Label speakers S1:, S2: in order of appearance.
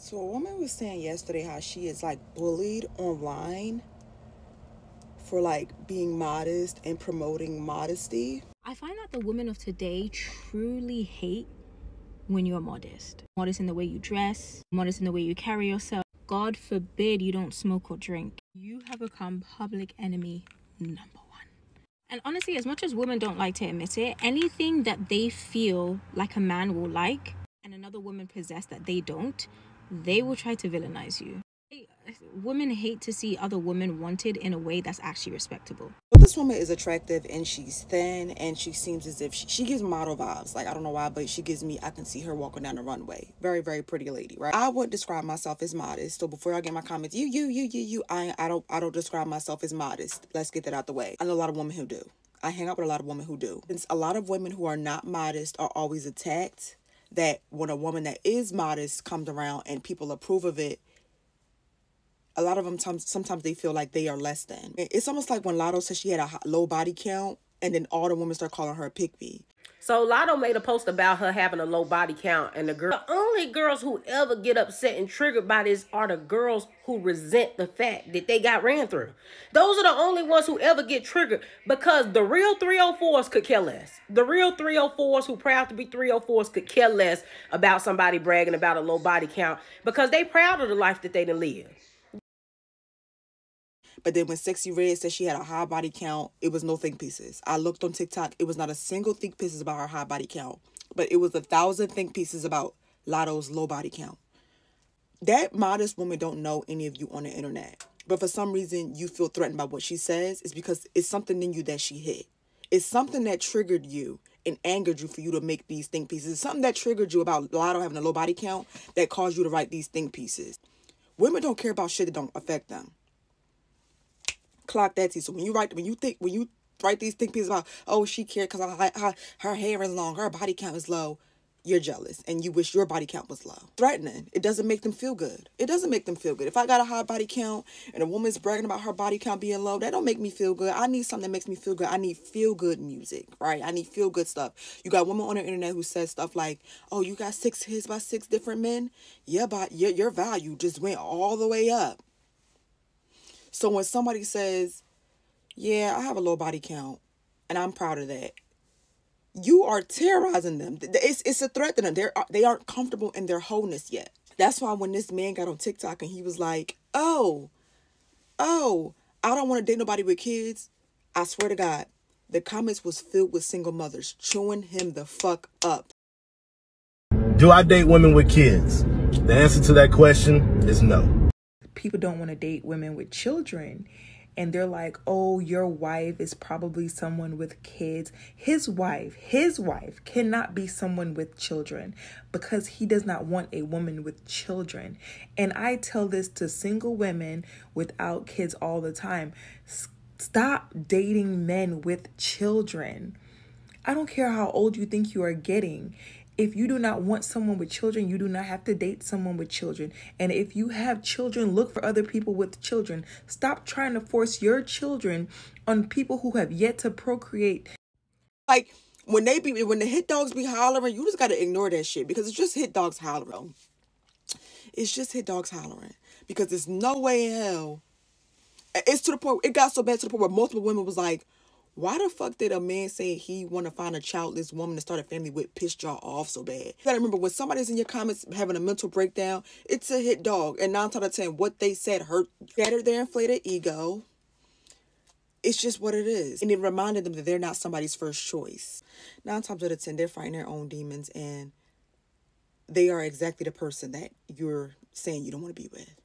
S1: So a woman was saying yesterday how she is like bullied online for like being modest and promoting modesty.
S2: I find that the women of today truly hate when you're modest. Modest in the way you dress, modest in the way you carry yourself. God forbid you don't smoke or drink. You have become public enemy number one. And honestly, as much as women don't like to admit it, anything that they feel like a man will like and another woman possess that they don't, they will try to villainize you. Women hate to see other women wanted in a way that's actually respectable.
S1: But this woman is attractive and she's thin and she seems as if she gives model vibes. Like, I don't know why, but she gives me, I can see her walking down the runway. Very, very pretty lady, right? I would describe myself as modest. So before I get my comments, I don't describe myself as modest. Let's get that out the way. I know a lot of women who do. I hang out with a lot of women who do. And a lot of women who are not modest are always attacked. That when a woman that is modest comes around and people approve of it, a lot of them sometimes they feel like they are less than. It's almost like when Lotto said she had a low body count and then all the women start calling her a pygmy.
S3: So Lotto made a post about her having a low body count, and the only girls who ever get upset and triggered by this are the girls who resent the fact that they got ran through. Those are the only ones who ever get triggered, because the real 304s could care less. The real 304s who proud to be 304s could care less about somebody bragging about a low body count, because they proud of the life that they done lived.
S1: But then when Sexy Red said she had a high body count, it was no think pieces. I looked on TikTok. It was not a single think pieces about her high body count. But it was 1,000 think pieces about Lotto's low body count. That modest woman don't know any of you on the internet. But for some reason, you feel threatened by what she says. It's because it's something in you that she hit. It's something that triggered you and angered you for you to make these think pieces. It's something that triggered you about Lotto having a low body count that caused you to write these think pieces. Women don't care about shit that don't affect them. Clock that too. So when you write these think pieces about, oh, she cared because her hair is long, her body count is low, you're jealous and you wish your body count was low. Threatening. It doesn't make them feel good. It doesn't make them feel good. If I got a high body count and a woman's bragging about her body count being low, that don't make me feel good. I need something that makes me feel good. I need feel good music, right? I need feel good stuff. You got women on the internet who says stuff like, oh, you got 6 hits by 6 different men. Yeah, but your value just went all the way up. So when somebody says, yeah, I have a low body count and I'm proud of that, you are terrorizing them. It's a threat to them. They aren't comfortable in their wholeness yet. That's why when this man got on TikTok and he was like, oh, I don't want to date nobody with kids. I swear to God, the comments was filled with single mothers chewing him the fuck up.
S4: Do I date women with kids? The answer to that question is no.
S5: People don't want to date women with children, and they're like, oh, your wife is probably someone with kids. His wife cannot be someone with children because he does not want a woman with children. And I tell this to single women without kids all the time. Stop dating men with children. I don't care how old you think you are getting. If you do not want someone with children, you do not have to date someone with children. And if you have children, look for other people with children. Stop trying to force your children on people who have yet to procreate.
S1: Like, when the hit dogs be hollering, you just got to ignore that shit because it's just hit dogs hollering. It's just hit dogs hollering because there's no way in hell. It's to the point, it got so bad to the point where multiple women was like, why the fuck did a man say he want to find a childless woman to start a family with piss y'all off so bad? You gotta remember, when somebody's in your comments having a mental breakdown, it's a hit dog. And 9 out of 10, what they said shattered their inflated ego. It's just what it is. And it reminded them that they're not somebody's first choice. 9 times out of 10, they're fighting their own demons. And they are exactly the person that you're saying you don't want to be with.